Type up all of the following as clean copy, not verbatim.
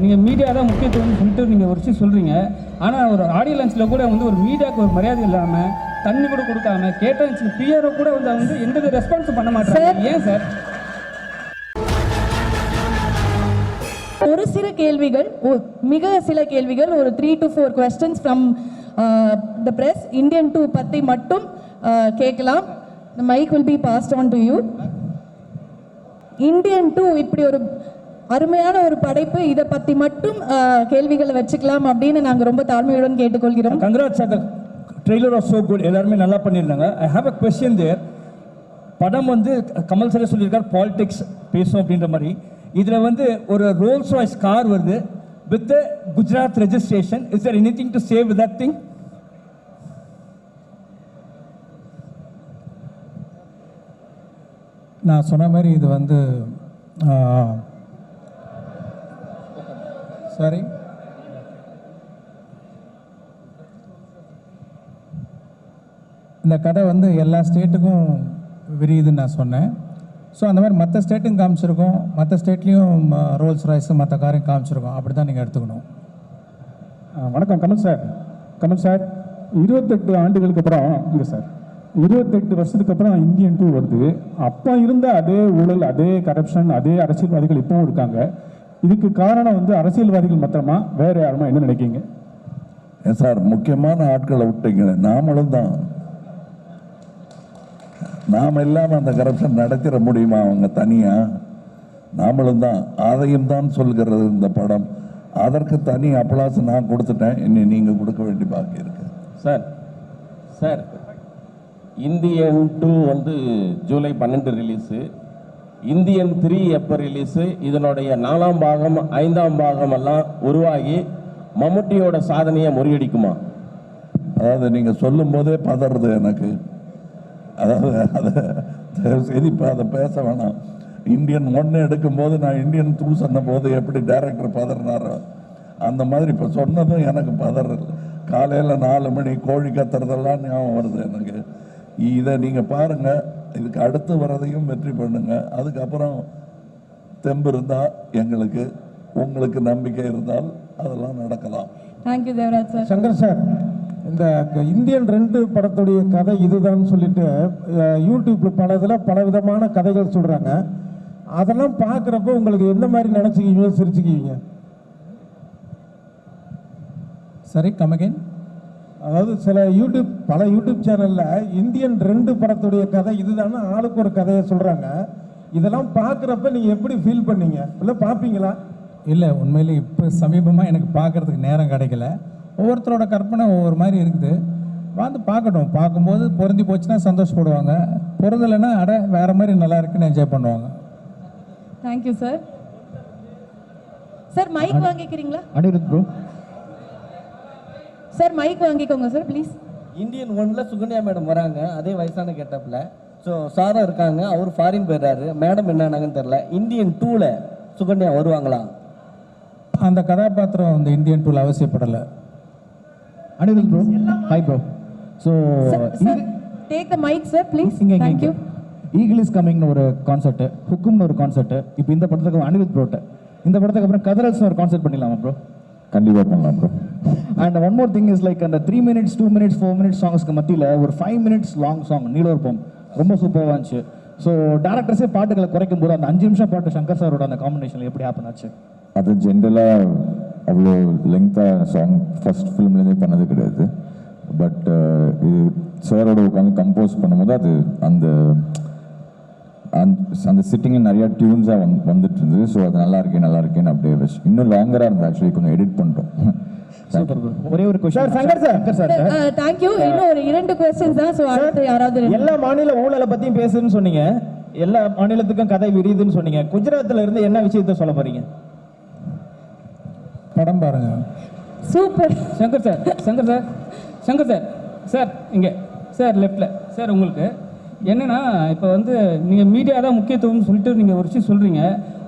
நீங்கள் மீடியா தான் முக்கியத்துவம்னு சொல்லிட்டு நீங்கள் ஒரு விஷயம் சொல்கிறீங்க. ஆனால் ஒரு ஆடியோ லான்ச்சில் கூட வந்து ஒரு மீடியாவுக்கு ஒரு மரியாதை இல்லாமல் தண்ணி கூட கொடுக்காம கேட்டாச்சு பிஆர்ஓ கூட வந்து எந்த ரெஸ்பான்ஸும் பண்ண மாட்டாங்க. ஏன் சார்? ஒரு சில கேள்விகள், மிக சில கேள்விகள், ஒரு 3 to 4 questions from the press, Indian 2 பற்றி மட்டும் கேட்கலாம். The mic will be passed on to you. Indian 2 இப்படி ஒரு அருமையான ஒரு படைப்பு, இதை பற்றி மட்டும் கேள்விகளை வச்சுக்கலாம் அப்படின்னு நாங்கள் ரொம்ப தாழ்மையுடன் கேட்டுக்கொள்கிறோம். Congrats, the trailer was so good. எல்லாருமே நல்லா பண்ணியிருந்தாங்க. I have a question there. படம் வந்து கமல் சார் சொல்லியிருக்கார் பாலிடிக்ஸ் பேசும் அப்படின்ற மாதிரி. இதில் வந்து ஒரு ரோல்ஸ் ராய்ஸ் கார் வருது with Gujarat registration. Is there anything to save with that thing? நான் சொன்ன மாதிரி இது வந்து சாரி இந்த கதை வந்து எல்லா ஸ்டேட்டுக்கும் விரியுதுன்னு நான் சொன்னேன். ஸோ அந்த மாதிரி மற்ற ஸ்டேட்டும் காமிச்சிருக்கோம், மற்ற ஸ்டேட்லேயும் ரோல்ஸ் ராய்ஸு மற்ற காரையும் காமிச்சிருக்கோம். அப்படி தான் நீங்கள் எடுத்துக்கணும். வணக்கம் கமல் சார். கமல் சார், 28 ஆண்டுகளுக்கு அப்புறம் இல்லை சார், 28 வருஷத்துக்கு அப்புறம் இந்தியன் 2 வருது. அப்போ இருந்த அதே ஊழல், அதே கரப்ஷன், அதே அரசியல்வாதிகள் இப்போவும் இருக்காங்க. இதுக்கு காரணம் வந்து அரசியல்வாதிகள் மாத்திரமா, வேற யாருமா? என்ன நினைக்கிங்க சார்? முக்கியமான ஆட்களை விட்டீங்க. நாமளும் தான். நாம் இல்லாமல் அந்த கரப்ஷன் நடத்திட முடியுமா அவங்க தனியாக? நாமளும் தான். அதையும் தான் சொல்கிறது இந்த படம். அதற்கு தனி அப்ளாஸ் நான் கொடுத்துட்டேன். இன்னும் நீங்கள் கொடுக்க வேண்டி பாக்கி இருக்கு. சார் சார் இந்தியன் 2 வந்து ஜூலை 12 ரிலீஸு. இந்தியன் 3 எப்போ ரிலீஸு? இதனுடைய 4ஆம் பாகம் 5ஆம் பாகம் எல்லாம் உருவாகி மம்முட்டியோட சாதனையை முறியடிக்குமா? அதாவது நீங்கள் சொல்லும் போதே பதறது எனக்கு. அதாவது அதை சரி, இப்போ அதை பேச வேணாம். இந்தியன் 1 எடுக்கும்போது நான் இந்தியன் 2 சொன்ன போது எப்படி டைரக்டர் பதறினாரோ அந்த மாதிரி இப்போ சொன்னதும் எனக்கு பதறது. காலையில் 4 மணி கோழி கத்துறதெல்லாம் ஞாபகம் வருது எனக்கு. இதை நீங்கள் பாருங்கள். இதுக்கு அடுத்து வரதையும் வெற்றி பண்ணுங்க. அதுக்கப்புறம் தெம்பு இருந்தால் எங்களுக்கு, உங்களுக்கு நம்பிக்கை இருந்தால் அதெல்லாம் நடக்கலாம். Thank you Devaraj sir. Shankar sir, இந்த இந்தியன் 2 படத்துடைய கதை இதுதான் சொல்லிட்டு யூடியூப்ல பல இதில் பல விதமான கதைகள் சொல்கிறாங்க. அதெல்லாம் பார்க்குறப்போ உங்களுக்கு எந்த மாதிரி நினச்சிக்கிவீங்க, சிரிச்சுக்குவீங்க? சரி, கமகேன். அதாவது பல யூடியூப் சேனலில் இந்தியன் 2 படத்துடைய கதை இதுதானே ஆளுக்கு ஒரு கதையை சொல்கிறாங்க. இதெல்லாம் பார்க்குறப்ப நீங்கள் எப்படி ஃபீல் பண்ணீங்க? இல்லை பார்ப்பீங்களா? இல்லை, உண்மையிலே இப்போ சமீபமாக எனக்கு பார்க்குறதுக்கு நேரம் கிடைக்கல. ஒவ்வொருத்தரோட கற்பனை ஒவ்வொரு மாதிரி இருக்குது. வந்து பார்க்கட்டும். பார்க்கும்போது பொருந்தி போச்சுன்னா சந்தோஷப்படுவாங்க, பொருந்தலைன்னா வேற மாதிரி நல்லா இருக்குன்னு என்ஜாய் பண்ணுவாங்க. Thank you sir. சார் மைக் வாங்கிக்கிறீங்களா? அனிருத் ப்ரோ. சார் மைக் வாங்கிக்கோங்க சார் ப்ளீஸ். இந்தியன் 1ல சுகன்யா மேடம் வராங்க, அதே வயசான கெட்டப்பில். ஸோ சாரா இருக்காங்க, அவர் ஃபாரின் போயிடுறாரு. மேடம் என்னன்னாங்கன்னு தெரில. இந்தியன் 2ல சுகன்யா வருவாங்களா? அந்த கதாபாத்திரம் இந்த இந்தியன் 2ல அவசியப்படலை. Anirudh bro. Hi bro. So take the mike sir please. Thank you. Eagle is கமிங்னு ஒரு கான்செப்ட், ஹுக்கும்னு ஒரு கான்செப்ட். இப்போ இந்த படத்துக்கு அனிருத் ப்ரோட்ட இந்த படத்துக்கு அப்புறம் கதரல்ஸ்னு ஒரு கான்செப்ட் பண்ணிடலாமா ப்ரோ? கண்டிப்பாக பண்ணலாம் bro. And one more thing is like அந்த 3 minutes 2 minutes 4 minutes சாங்ஸ்க்கு மத்தியில் ஒரு 5 minutes லாங் சாங் நீலோர்பம் ரொம்ப சூப்பராக இருந்துச்சு. ஸோ டேரக்டர்ஸே பாட்டுகளை குறைக்கும் போது அந்த 5 நிமிஷம் பாட்டு சங்கர் சாரோட அந்த காம்பினேஷனில் எப்படி ஹேப்பன் ஆச்சு? அது ஜென்ரலாக அவ்வளோ லெங்க்த்தாக சாங் ஃபஸ்ட் ஃபிலிம்லேருந்தே பண்ணது கிடையாது. பட் இது சாரோட உட்காந்து கம்போஸ் பண்ணும்போது அது அந்த அந்த சிட்டிங்கில் நிறையா டியூன்ஸாக வந்துட்டு இருந்தது. ஸோ அது நல்லா இருக்கேன்னு அப்படியே வச்சு இன்னும் லாங்கராக இருந்தது. ஆக்சுவலி கொஞ்சம் எடிட் பண்ணிட்டோம். ஒரே ஒரு கொஸ்டின் சங்கர் சார். தேங்க்யூ. இன்னும் ஒரு 2 questions தான். ஸோ அடுத்து யாராவது எல்லா மாநில ஊழலை பற்றியும் பேசுன்னு சொன்னீங்க, எல்லா மாநிலத்துக்கும் கதை விரியுதுன்னு சொன்னீங்க. குஜராத்தில் இருந்து என்ன விஷயத்த சொல்ல போறீங்க? படம் பாருங்க. சூப்பர். சங்கர் சார் சார் இங்கே சார் லெஃப்டில் சார். உங்களுக்கு என்னென்னா இப்போ வந்து நீங்கள் மீடியா தான் முக்கியத்துவம்னு சொல்லிட்டு நீங்கள் ஒரு விஷயம் சொல்கிறீங்க.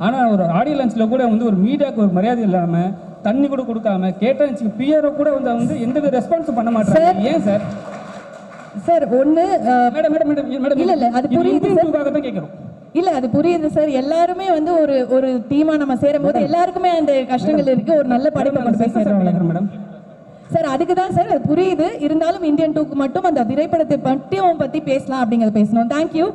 ஆனால் ஒரு ஆடியோ லான்ச்சில் கூட வந்து ஒரு மீடியாவுக்கு ஒரு மரியாதை இல்லாமல் தண்ணி கூட கொடுக்காம கேட்டாச்சு பிஆர்ஓ கூட வந்து எந்த ரெஸ்பான்ஸும் பண்ண மாட்டாங்க. ஏன் சார்? சார் ஒன்று மேடம் இல்லை அது புரியுது. தான் கேட்குறோம். இல்ல அது புரியுது சார். எல்லாருமே வந்து ஒரு டீமா நம்ம சேரும் போது எல்லாருக்குமே அந்த கஷ்டங்கள் இருக்கு. ஒரு நல்ல படைப்பை கொண்டு போய் சேர்றோம் மேடம். சார். அதுக்கு தான் சார் அது புரியுது. இருந்தாலும் இந்தியன் 2க்கு மட்டும் அந்த திரைப்படத்தை பற்றி பேசலாம் அப்படிங்கறத பேசணும். தேங்க்யூ.